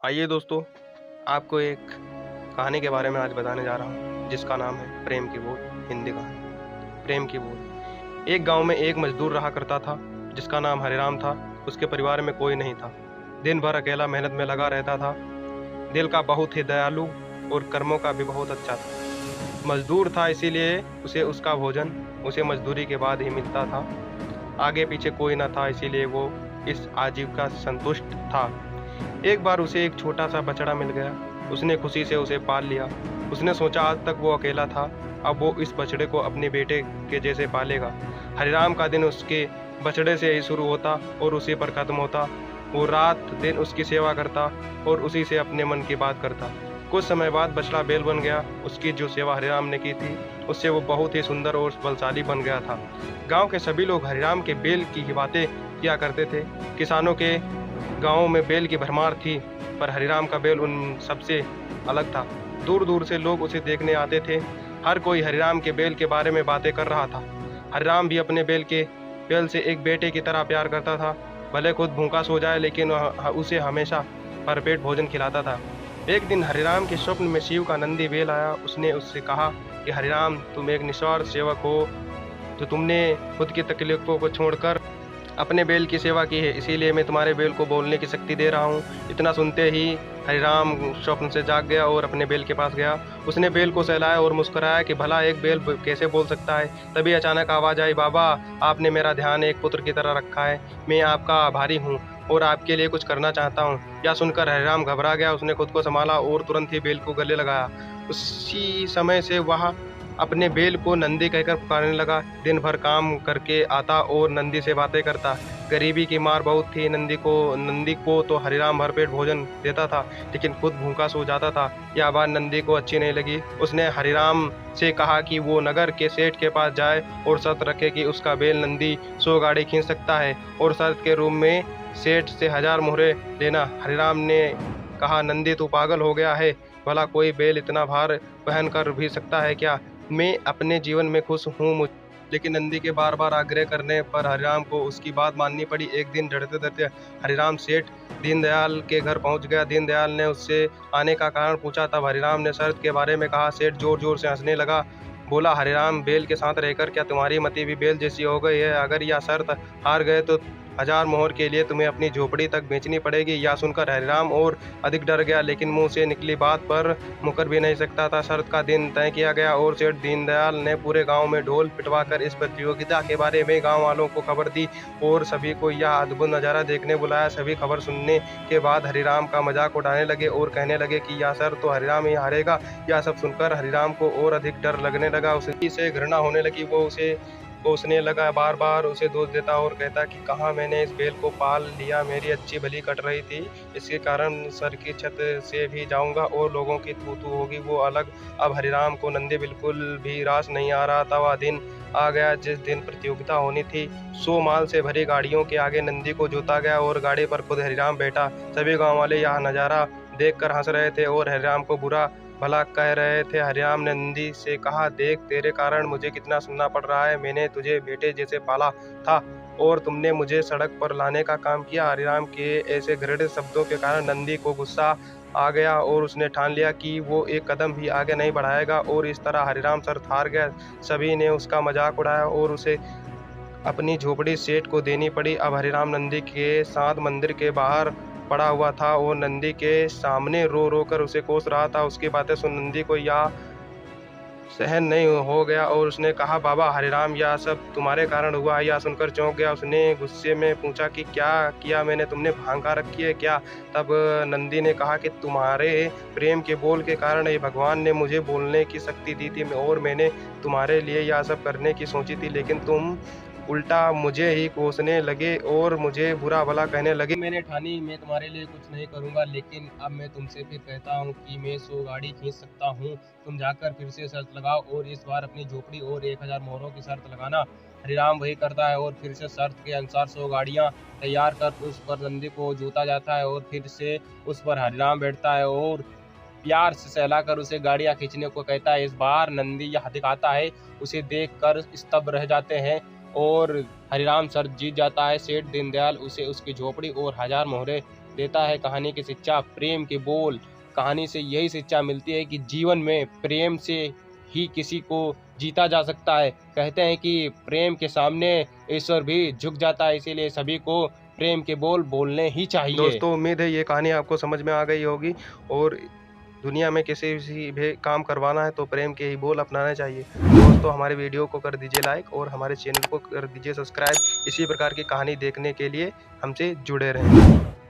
आइए दोस्तों, आपको एक कहानी के बारे में आज बताने जा रहा हूँ, जिसका नाम है प्रेम की बोल। हिंदी कहानी प्रेम की बोल। एक गांव में एक मजदूर रहा करता था, जिसका नाम हरिराम था। उसके परिवार में कोई नहीं था। दिन भर अकेला मेहनत में लगा रहता था। दिल का बहुत ही दयालु और कर्मों का भी बहुत अच्छा था। मजदूर था, इसीलिए उसे उसका भोजन उसे मजदूरी के बाद ही मिलता था। आगे पीछे कोई न था, इसीलिए वो इस आजीविका से संतुष्ट था। एक बार उसे एक छोटा सा बछड़ा मिल गया। उसने खुशी से उसे पाल लिया। उसने सोचा आज तक वो अकेला था, अब वो इस बछड़े को अपने बेटे के जैसे पालेगा। हरिराम का दिन उसके बछड़े से ही शुरू होता और उसी पर खत्म होता। वो रात दिन उसकी सेवा करता और उसी से अपने मन की बात करता। कुछ समय बाद बछड़ा बैल बन गया। उसकी जो सेवा हरिराम ने की थी, उससे वो बहुत ही सुंदर और बलशाली बन गया था। गांव के सभी लोग हरिराम के बैल की ही बातें किया करते थे। किसानों के गांवों में बैल की भरमार थी, पर हरिराम का बैल उन सबसे अलग था। दूर दूर से लोग उसे देखने आते थे। हर कोई हरिराम के बैल के बारे में बातें कर रहा था। हरिराम भी अपने बैल से एक बेटे की तरह प्यार करता था। भले खुद भूखा सो जाए, लेकिन वह उसे हमेशा भरपेट भोजन खिलाता था। एक दिन हरिराम के स्वप्न में शिव का नंदी बैल आया। उसने उससे कहा कि हरिराम, तुम एक निस्वार्थ सेवक हो, तो तुमने खुद की तकलीफों को छोड़कर अपने बैल की सेवा की है, इसीलिए मैं तुम्हारे बैल को बोलने की शक्ति दे रहा हूँ। इतना सुनते ही हरिराम स्वप्न से जाग गया और अपने बैल के पास गया। उसने बैल को सहलाया और मुस्कुराया कि भला एक बैल कैसे बोल सकता है। तभी अचानक आवाज आई, बाबा, आपने मेरा ध्यान एक पुत्र की तरह रखा है। मैं आपका आभारी हूँ और आपके लिए कुछ करना चाहता हूँ। यह सुनकर हरिराम घबरा गया। उसने खुद को संभाला और तुरंत ही बैल को गले लगाया। उसी समय से वह अपने बैल को नंदी कहकर पुकारने लगा। दिन भर काम करके आता और नंदी से बातें करता। गरीबी की मार बहुत थी। नंदी को तो हरिराम भरपेट भोजन देता था, लेकिन खुद भूखा सो जाता था। यह बात नंदी को अच्छी नहीं लगी। उसने हरिराम से कहा कि वो नगर के सेठ के पास जाए और शर्त रखे कि उसका बैल नंदी 100 गाड़ी खींच सकता है, और शर्त के रूप में सेठ से 1000 मोहरे लेना। हरिराम ने कहा, नंदी तू पागल हो गया है? भला कोई बैल इतना भार वहन कर भी सकता है क्या? मैं अपने जीवन में खुश हूँ। लेकिन नंदी के बार बार आग्रह करने पर हरिराम को उसकी बात माननी पड़ी। एक दिन डरते डरते हरिराम सेठ दीनदयाल के घर पहुंच गया। दीनदयाल ने उससे आने का कारण पूछा। तब हरिराम ने शर्त के बारे में कहा। सेठ जोर जोर से हंसने लगा। बोला, हरिराम, बैल के साथ रहकर क्या तुम्हारी मति भी बैल जैसी हो गई है? अगर यह शर्त हार गए तो 1000 मोहर के लिए तुम्हें अपनी झोपड़ी तक बेचनी पड़ेगी। यह सुनकर हरिराम और अधिक डर गया, लेकिन मुंह से निकली बात पर मुकर भी नहीं सकता था। शर्त का दिन तय किया गया और सेठ दीनदयाल ने पूरे गांव में ढोल पिटवाकर इस प्रतियोगिता के बारे में गांव वालों को खबर दी और सभी को यह अद्भुत नज़ारा देखने बुलाया। सभी खबर सुनने के बाद हरिराम का मजाक उड़ाने लगे और कहने लगे कि यह शर्त तो हरिराम ही हारेगा। यह सब सुनकर हरिराम को और अधिक डर लगने लगा। उसी से घृणा होने लगी। वो उसने लगा बार बार उसे दोष देता और कहता कि कहाँ मैंने इस बैल को पाल लिया, मेरी अच्छी भली कट रही थी, इसके कारण सर की छत से भी जाऊंगा और लोगों की तू तू होगी वो अलग। अब हरिराम को नंदी बिल्कुल भी रास नहीं आ रहा था। वह दिन आ गया जिस दिन प्रतियोगिता होनी थी। 100 माल से भरी गाड़ियों के आगे नंदी को जोता गया और गाड़ी पर खुद हरिराम बैठा। सभी गांव वाले यह नज़ारा देखकर हंस रहे थे और हरिराम को बुरा भला कह रहे थे। हरिराम ने नंदी से कहा, देख, तेरे कारण मुझे कितना सुनना पड़ रहा है। मैंने तुझे बेटे जैसे पाला था और तुमने मुझे सड़क पर लाने का काम किया। हरिराम के ऐसे घृणित शब्दों के कारण नंदी को गुस्सा आ गया और उसने ठान लिया कि वो एक कदम भी आगे नहीं बढ़ाएगा, और इस तरह हरिराम शर्त हार गया। सभी ने उसका मजाक उड़ाया और उसे अपनी झोपड़ी सेठ को देनी पड़ी। अब हरिराम नंदी के साथ मंदिर के बाहर पड़ा हुआ था और नंदी के सामने रो रो कर उसे कोस रहा था। उसकी बातें सुन नंदी को यह सहन नहीं हो गया और उसने कहा, बाबा हरिराम, यह सब तुम्हारे कारण हुआ। यह सुनकर चौंक गया। उसने गुस्से में पूछा कि क्या किया मैंने? तुमने भांग खा रखी है क्या? तब नंदी ने कहा कि तुम्हारे प्रेम के बोल के कारण ही भगवान ने मुझे बोलने की शक्ति दी थी और मैंने तुम्हारे लिए यह सब करने की सोची थी, लेकिन तुम उल्टा मुझे ही कोसने लगे और मुझे बुरा भला कहने लगे। मैंने ठानी मैं तुम्हारे लिए कुछ नहीं करूंगा, लेकिन अब मैं तुमसे फिर कहता हूँ कि मैं 100 गाड़ी खींच सकता हूँ। तुम जाकर फिर से शर्त लगाओ और इस बार अपनी झोपड़ी और 1000 मोहरों की शर्त लगाना। हरिराम वही करता है और फिर से शर्त के अनुसार 100 गाड़ियाँ तैयार कर उस पर नंदी को जोता जाता है और फिर से उस पर हरिराम बैठता है और प्यार से सहलाकर उसे गाड़ियां खींचने को कहता है। इस बार नंदी यह दिखाता है। उसे देखकर स्तब्ध रह जाते हैं और हरिराम शर्त जीत जाता है। सेठ दीनदयाल उसे उसकी झोपड़ी और 1000 मोहरे देता है कहानी की शिक्षा, प्रेम के बोल। कहानी से यही शिक्षा मिलती है कि जीवन में प्रेम से ही किसी को जीता जा सकता है। कहते हैं कि प्रेम के सामने ईश्वर भी झुक जाता है, इसीलिए सभी को प्रेम के बोल बोलने ही चाहिए। दोस्तों, उम्मीद है ये कहानी आपको समझ में आ गई होगी और दुनिया में किसी भी काम करवाना है तो प्रेम के ही बोल अपनाना चाहिए। दोस्तों, हमारे वीडियो को कर दीजिए लाइक और हमारे चैनल को कर दीजिए सब्सक्राइब। इसी प्रकार की कहानी देखने के लिए हमसे जुड़े रहें।